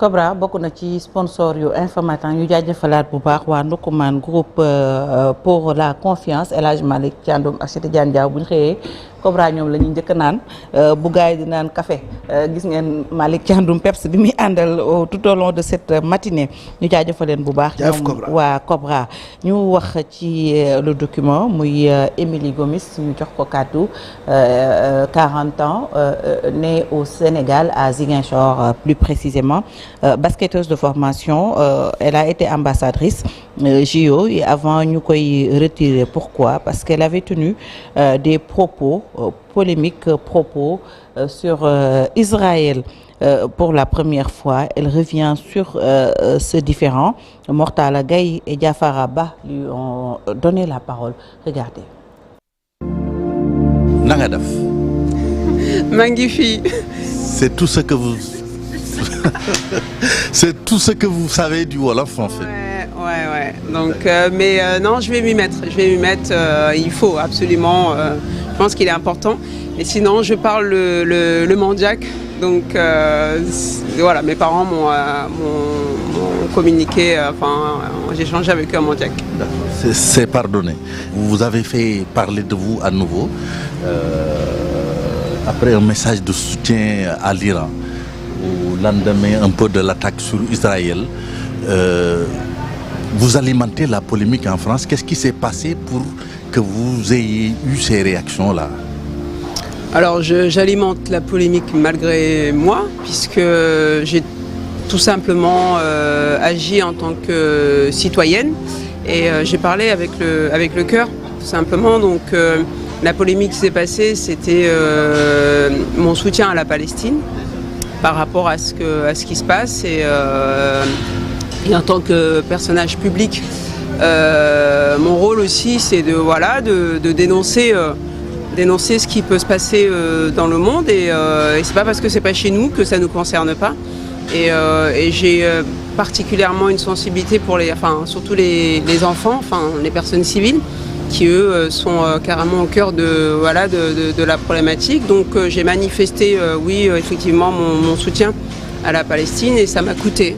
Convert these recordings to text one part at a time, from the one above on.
Cobra bokk na ci sponsor yu information yu jaajëfalaat bu baax waa Ndoukoumane groupe pour la confiance El Hadj Malick Thiandoum ak Cheikh Tidiane Diaw bu ñu xëyee Cobra ñoom la ñuy njëkk naan bu gaay di naan café gis ngeen Malick Thiandoum Peps bi muy àndal tout au long de cette matinée ñu jaajëfal leen bu baax. ñoom waa Cobra ñu wax ci le document muy Émilie Gomis ñu jox ko kàddu 40 ans née au Sénégal à Ziguinchor plus précisément. Basketteuse de formation, elle a été ambassadrice JO et avant ñu koy retirer. Pourquoi? Parce qu'elle avait tenu des propos polémiques sur Israël. Pour la première fois, elle revient sur ce différend. Mortala Gaye et Diafara Ba lui ont donné la parole. Regardez. Nanga def. Magnifique. C'est tout ce que vous c'est tout ce que vous savez du Wolof en fait. Ouais. Donc, non, je vais m'y mettre. Il faut absolument. Je pense qu'il est important. Et sinon, je parle le mandjak. Donc, voilà, mes parents m'ont communiqué. J'ai échangé avec eux en mandjak. C'est pardonné. Vous avez fait parler de vous à nouveau après un message de soutien à l'Iran. Au lendemain un peu de l'attaque sur Israël, vous alimentez la polémique en France. Qu'est-ce qui s'est passé pour que vous ayez eu ces réactions-là? Alors j'alimente la polémique malgré moi, puisque j'ai tout simplement agi en tant que citoyenne et j'ai parlé avec le cœur, tout simplement. Donc la polémique qui s'est passée, c'était mon soutien à la Palestine par rapport à ce qui se passe et en tant que personnage public, mon rôle aussi c'est de dénoncer ce qui peut se passer dans le monde et c'est pas parce que c'est pas chez nous que ça nous concerne pas et j'ai particulièrement une sensibilité pour surtout les enfants, les personnes civiles qui eux sont carrément au cœur de la problématique. Donc j'ai manifesté effectivement mon soutien à la Palestine et ça m'a coûté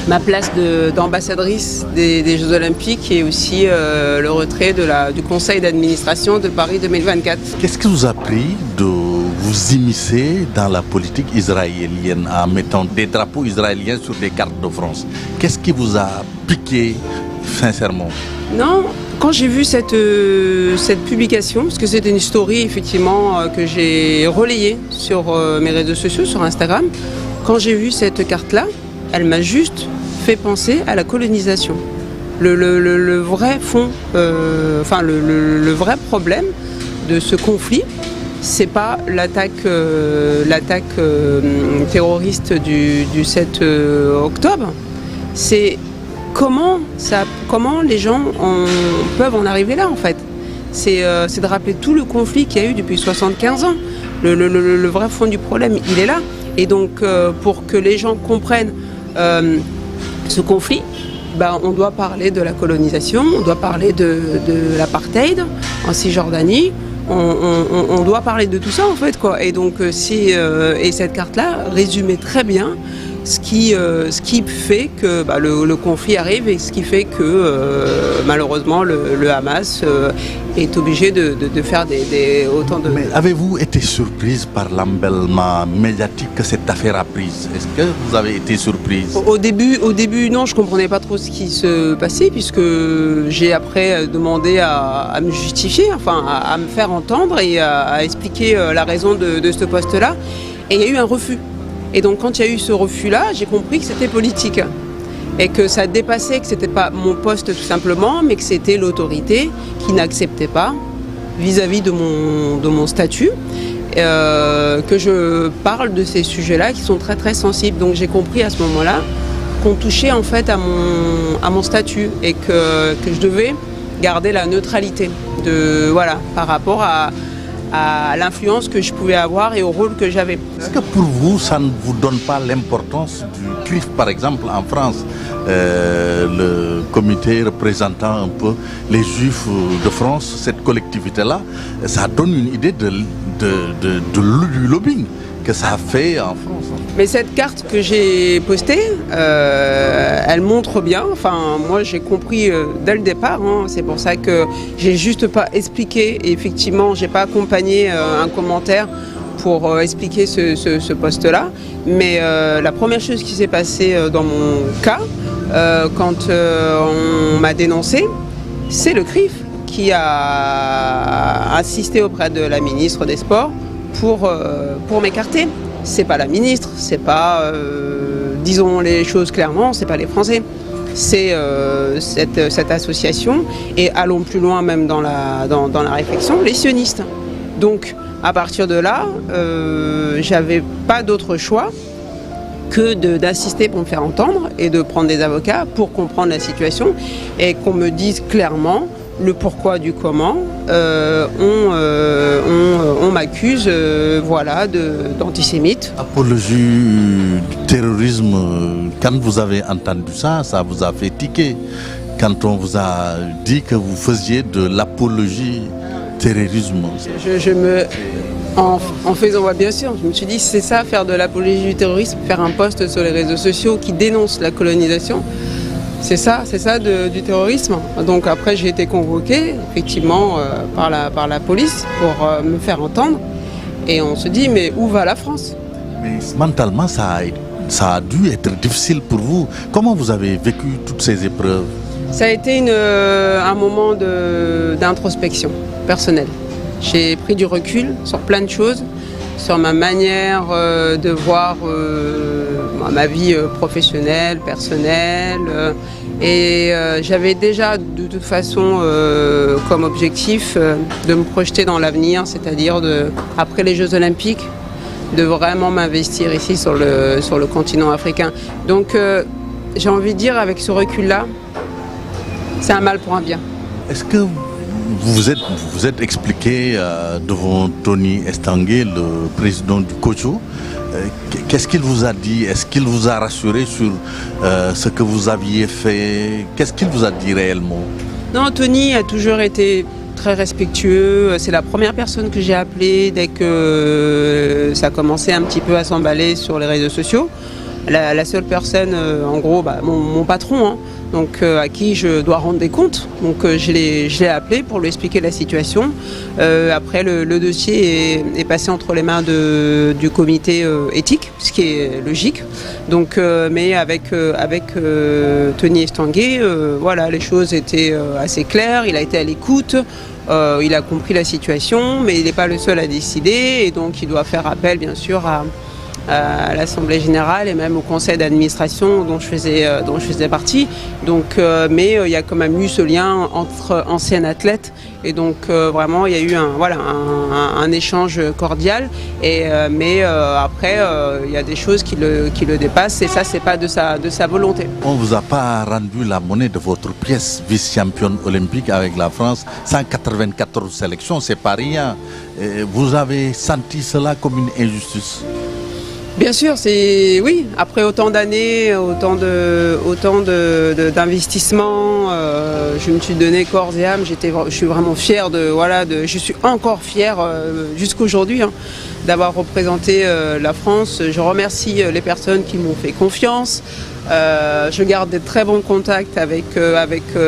ma place d'ambassadrice des Jeux Olympiques et aussi le retrait du Conseil d'administration de Paris 2024. Qu'est-ce qui vous a pris de vous immiscer dans la politique israélienne en mettant des drapeaux israéliens sur des cartes de France? Qu'est-ce qui vous a piqué sincèrement? Non, quand j'ai vu cette publication, parce que c'était une story effectivement que j'ai relayée sur mes réseaux sociaux, sur Instagram, quand j'ai vu cette carte-là, elle m'a juste fait penser à la colonisation. Le vrai fond, le vrai problème de ce conflit, c'est pas l'attaque terroriste du 7 octobre, c'est comment les gens peuvent en arriver là en fait. C'est de rappeler tout le conflit qu'il y a eu depuis 75 ans. Le vrai fond du problème, il est là. Et donc pour que les gens comprennent ce conflit, on doit parler de la colonisation, on doit parler de l'apartheid en Cisjordanie, on doit parler de tout ça en fait quoi. Et donc et cette carte-là résumait très bien ce qui fait que le conflit arrive et ce qui fait que malheureusement le Hamas est obligé de faire autant de... Mais avez-vous été surprise par l'emballement médiatique que cette affaire a prise? Est-ce que vous avez été surprise? Au début, non, je ne comprenais pas trop ce qui se passait puisque j'ai après demandé à me justifier, à me faire entendre et à expliquer la raison de ce poste-là. Et il y a eu un refus. Et donc quand il y a eu ce refus-là, j'ai compris que c'était politique et que ça dépassait, que c'était pas mon poste tout simplement, mais que c'était l'autorité qui n'acceptait pas vis-à-vis de mon statut que je parle de ces sujets-là qui sont très très sensibles. Donc j'ai compris à ce moment-là qu'on touchait en fait à mon statut et que je devais garder la neutralité par rapport à l'influence que je pouvais avoir et au rôle que j'avais. Est-ce que pour vous, ça ne vous donne pas l'importance du CRIF, par exemple, en France, le comité représentant un peu les Juifs de France, cette collectivité-là, ça donne une idée du lobbying que ça fait en France. Mais cette carte que j'ai postée, elle montre bien. Enfin, moi, j'ai compris dès le départ. Hein, c'est pour ça que j'ai juste pas expliqué. Et effectivement, j'ai pas accompagné un commentaire pour expliquer ce poste-là. Mais la première chose qui s'est passée dans mon cas, quand on m'a dénoncé, c'est le CRIF qui a insisté auprès de la ministre des Sports pour m'écarter. C'est pas la ministre, c'est pas, disons les choses clairement, c'est pas les Français. C'est cette association, et allons plus loin même dans la réflexion, les sionistes. Donc à partir de là, j'avais pas d'autre choix que d'insister pour me faire entendre et de prendre des avocats pour comprendre la situation et qu'on me dise clairement le pourquoi du comment. On m'accuse voilà, d'antisémite. Apologie du terrorisme, quand vous avez entendu ça, ça vous a fait tiquer. Quand on vous a dit que vous faisiez de l'apologie terrorisme. En faisant, bien sûr, je me suis dit, c'est ça, faire de l'apologie du terrorisme, faire un post sur les réseaux sociaux qui dénonce la colonisation. C'est ça du terrorisme. Donc après, j'ai été convoquée, effectivement, par la police pour me faire entendre. Et on se dit, mais où va la France? Mais mentalement, ça a dû être difficile pour vous. Comment vous avez vécu toutes ces épreuves? Ça a été un moment d'introspection personnelle. J'ai pris du recul sur plein de choses, sur ma manière de voir ma vie professionnelle, personnelle. Et j'avais déjà de toute façon comme objectif de me projeter dans l'avenir, c'est-à-dire après les Jeux Olympiques, de vraiment m'investir ici sur le continent africain. Donc j'ai envie de dire, avec ce recul-là, c'est un mal pour un bien. Est-ce que vous êtes expliqué devant Tony Estanguet, le président du COJO? Qu'est-ce qu'il vous a dit? Est-ce qu'il vous a rassuré sur ce que vous aviez fait? Qu'est-ce qu'il vous a dit réellement? Non, Tony a toujours été très respectueux. C'est la première personne que j'ai appelée dès que ça commençait un petit peu à s'emballer sur les réseaux sociaux. La seule personne, en gros, mon patron, hein, donc à qui je dois rendre des comptes. Donc je l'ai appelé pour lui expliquer la situation. Après, le dossier est passé entre les mains du comité éthique, ce qui est logique. Donc, mais avec Tony Estanguet, voilà, les choses étaient assez claires. Il a été à l'écoute. Il a compris la situation, mais il n'est pas le seul à décider, et donc il doit faire appel, bien sûr, à l'Assemblée Générale et même au conseil d'administration dont je faisais partie. Donc, mais il y a quand même eu ce lien entre anciens athlètes, et donc vraiment il y a eu un échange cordial. Mais après il y a des choses qui le dépassent, et ça c'est pas de sa volonté. On vous a pas rendu la monnaie de votre pièce, vice-championne olympique avec la France, 194 sélections, c'est pas rien. Vous avez senti cela comme une injustice? Bien sûr, oui. Après autant d'années, autant d'investissements, je me suis donné corps et âme. Je suis vraiment fière je suis encore fière jusqu'aujourd'hui d'avoir représenté la France. Je remercie les personnes qui m'ont fait confiance. Je garde de très bons contacts avec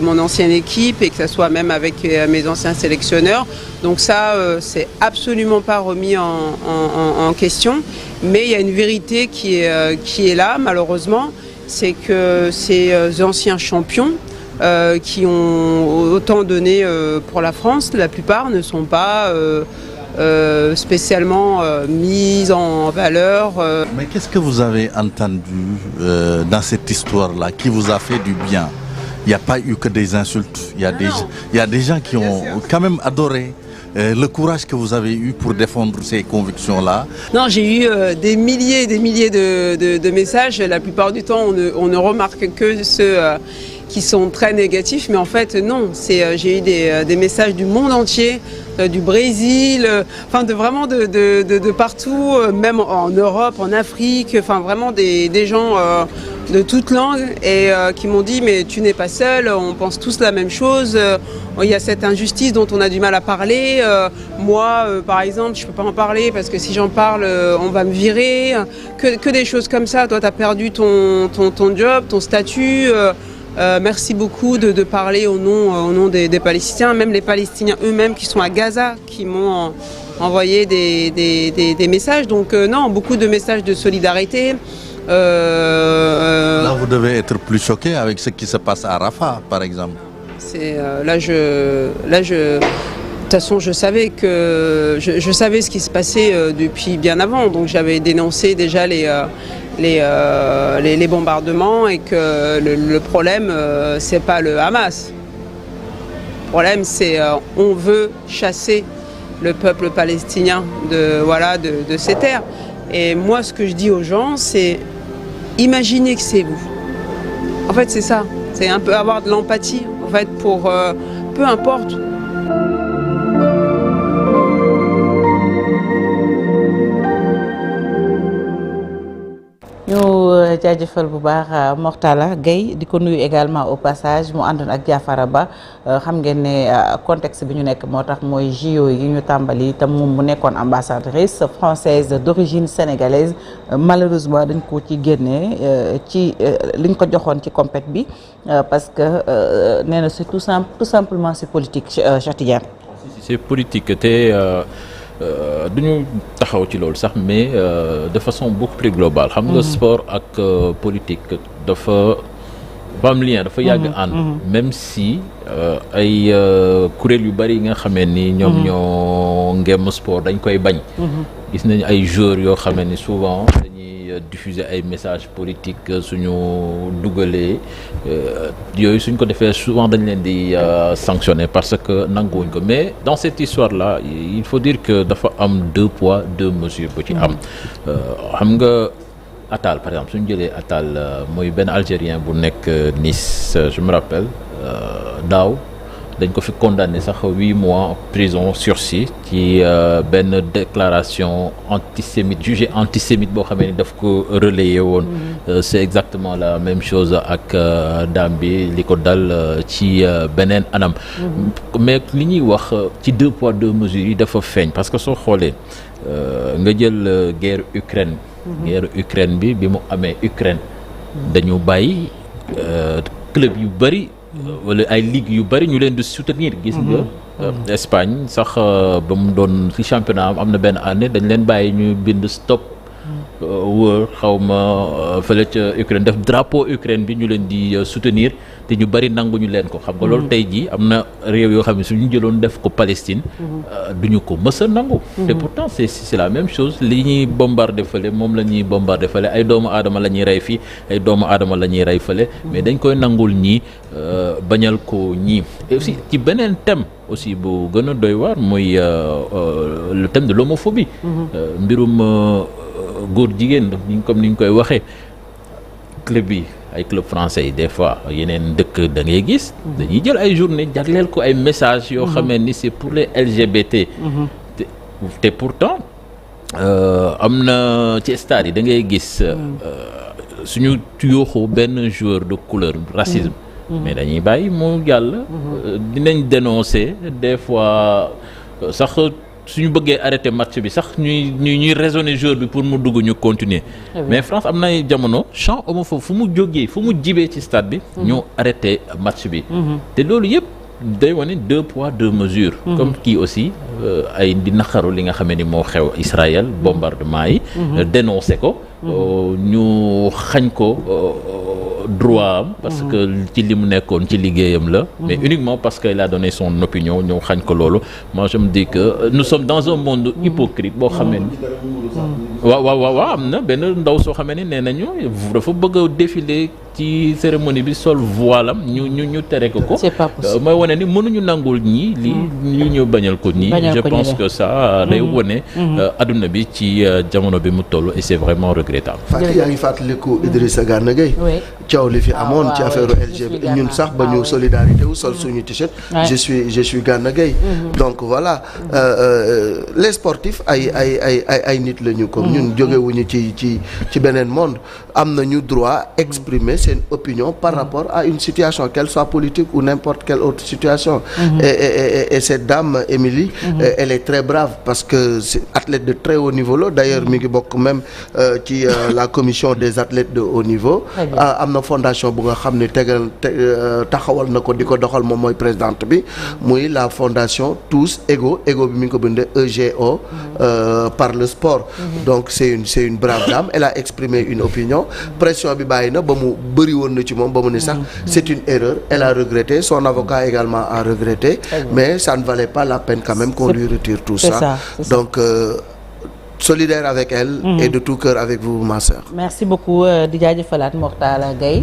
mon ancienne équipe, et que ce soit même avec mes anciens sélectionneurs. Donc ça, c'est absolument pas remis en question. Mais il y a une vérité qui est là, malheureusement, c'est que ces anciens champions qui ont autant donné pour la France, la plupart ne sont pas spécialement mis en valeur. Mais qu'est-ce que vous avez entendu dans cette histoire-là qui vous a fait du bien? Il n'y a pas eu que des insultes. Il y a des gens qui ont quand même adoré le courage que vous avez eu pour défendre ces convictions-là. Non, j'ai eu des milliers de messages. La plupart du temps, on ne remarque que ceux qui sont très négatifs, mais en fait non, j'ai eu des messages du monde entier, du Brésil, enfin vraiment de partout, même en Europe, en Afrique, enfin vraiment des gens toutes langues et qui m'ont dit mais tu n'es pas seul, on pense tous la même chose, il y a cette injustice dont on a du mal à parler, moi par exemple je peux pas en parler parce que si j'en parle on va me virer, que des choses comme ça. Toi tu as perdu ton job, ton statut, merci beaucoup de parler au nom des Palestiniens, même les Palestiniens eux-mêmes qui sont à Gaza, qui m'ont envoyé des messages, donc non, beaucoup de messages de solidarité. Là, vous devez être plus choqué avec ce qui se passe à Rafah, par exemple. C'est de toute façon, je savais ce qui se passait depuis bien avant, donc j'avais dénoncé déjà les bombardements et que le problème, c'est pas le Hamas. Le problème, c'est on veut chasser le peuple palestinien de ces terres. Et moi, ce que je dis aux gens, c'est imaginez que c'est vous. En fait, c'est ça. C'est un peu avoir de l'empathie, en fait, pour peu importe. ñu jaajëfal bu baax Mortala Gueye di ko nuyu également au passage mu àndoon ak Diafara Ba xam ngeen ne contexte bi ñu nekk moo tax mooy JO yi ñu tàmbali te moom mu nekkoon ambassadrice française d'origine sénégalaise malheureusement dañ ko ci génnee ci liñ ko joxoon ci compét bi parce que nee na c'est tout simplement c'est politique Cheikh Tidiane. C'est politique te duñu taxaw ci loolu sax mais de façon beaucoup plus globale. xam nga sport ak politique dafa am lien dafa yàgg ànd. même si ay kuréel yu bari yi nga xamee ni ñoom ñoo ngemm sport dañ koy bañ. gis nañu ay joueurs yoo xamee ni souvent dañuy diffuser ay messages politiques suñu dugalee yooyu suñ ko defee souvent dañ leen di sanctionner parce que nanguwuñ ko mais dans cette histoire là il faut dire que dafa am 2 poids 2 mesures bu ci am. xam nga Attal par exemple suñu jëlee Attal mooy benn Algérien bu nekk Nice je me rappelle daaw dañ ko fi condamné sax 8 mois prison sursis ci benn déclaration antisémite jugé antisémite boo xamee ni daf ko relayer woon. C'est exactement la même chose ak dame bi li ko dal ci beneen anam. mais li ñuy wax ci 2 poids 2 mesures yi dafa feeñ parce que soo xoolee nga jël guerre Ukraine. guerre Ukraine bi mu amee Ukraine dañu bàyyi club yu bari wala ay ligue yu bari ñu leen di soutenir gis nga Espagne sax ba mu doon ci championnat am na benn année dañ leen bàyyi ñu bind stop wër xawma fële ca Ukraine def drapeau Ukraine bi ñu leen di soutenir te ñu bari nanguñu leen ko xam nga loolu tey jii am na réew yoo xam ne suñu jëloon def ko Palestine duñu ko mës a nangu te pourtant c'est la même chose li ñuy bombarder fële moom la ñuy bombarder fële ay doomu aadama la ñuy rey fii ay doomu aadama la ñuy rey fële mais dañ koy nangul ñii bañal ko ñii et aussi ci beneen thème aussi bu gën a doy waar mooy le thème de l'homophobie mbirum góor jigéen comme ni ñu koy waxee club yi ay club français yi des fois yeneen dëkk da ngay gis dañuy jël ay journée jagleel ko ay messages yoo xamee ni c'est pour les LGBT te pourtant am na ci stade yi da ngay gis suñu yooxu benn joueur de couleur racisme mais dañuy bàyyi mu jàll dinañ dénoncer des fois sax suñu bëggee arrêter match bi sax ñuy raisonner joueur bi pour mu dugg ñu continuer mais France am na jamono chant homophobe fu mu jógee fu mu jibee ci stade bi ñu arrêter match bi te loolu yëpp day wane 2 poids 2 mesures comme kii aussi ay di naqaru li nga xamee ni moo xew Israël bombardement yi dénoncer ko ñu xañ ko droit am parce que ci li mu nekkoon ci liggéeyam la mais uniquement parce qu'il a donné son opinion ñëw xañ ko loolu moi je me dis que nous sommes dans un monde hypocrite boo xamee ni waaw am na benn ndaw soo xamee ni nee nañu dafa bëgg a défiler ci cérémonie bi sol voile am ñu tere ko. c'est pas possible mooy wane ni mënuñu nangul ñii li ñu bañal ko nii. je pense que ça day wane. adduna bi ci jamono bi mu toll et c'est vraiment regrettable. Fatou yaa ngi fàttaliku Idrissa Gana Gueye. coow li fi amoon ci affaire LGBT ñun sax ba ñu solidarité wu sol suñu t-shirt. je suis Gana Gueye. donc voilà les sportifs ay nit la ñu comme ñun jógewuñu ci beneen monde am nañu droit exprimer seen opinion par rapport à une situation qu'elle soit politique ou n'importe quelle autre situation. Et cette dame Émilie elle est très brave parce que c'est athlète de très haut niveau là d'ailleurs mi ngi bokk même ci la commission des athlètes de haut niveau. am na fondation bu nga xam ne taxawal na ko di ko doxal moom mooy présidente bi muy la fondation Tous Égaux bi mi ngi ko bindee EGO par le sport. donc c'est une brave dame elle a exprimé une opinion pression bi bàyyi na ba mu bëri woon na ci moom ba mu ne sax c'est une erreur elle a regretté son avocat également a regretté mais ça ne valait pas la peine quand même qu'on lui retire tout ça donc solidaire avec elle et de tout cœur avec vous ma sœur. merci beaucoup di jaajëfalaat Mortala Gaye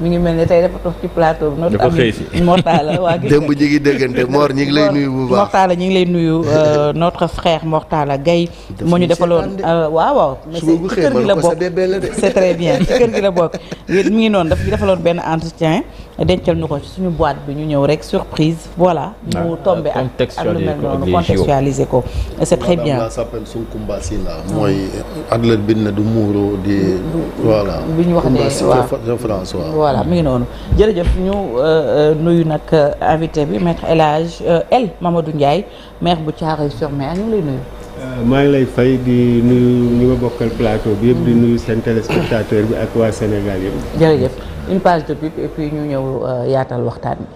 mi ngi mel ne tey dafa toog ci plateau bi. dafa xëy si Mortala waa gis démb ñi ngi déggante Mor ñi ngi lay nuyu bu baax. Mortala ñi ngi lay nuyu notre frère Mortala Gaye moo ñu defaloon waaw. mais ci kër gi la bokk c'est très bien ci kër gi la bokk. mi ngi noonu daf ñu defaloon benn entretien dencal ñu ko ci suñu boîte bi ñu ñëw rek surprise voilà. mu tombé ak lu mel noonu contextualiser ko c'est très bien. mooy athlète bi ne du muuro di voilà bi ñu wax ne France voilà mi ngi noonu jërëjëf ñu nuyu nag invité bi maître El Hadj El Mamadou Ndiaye maire bu Thiaroye-sur-Mer ñu ngi lay nuyu. maa ngi lay fay di nuyu ñi ma bokkal plateau bi yëpp di nuyu seen téléspectateur bi ak waa Sénégal yëpp. jërëjëf une page de pub et puis ñu ñëw yaatal waxtaan bi.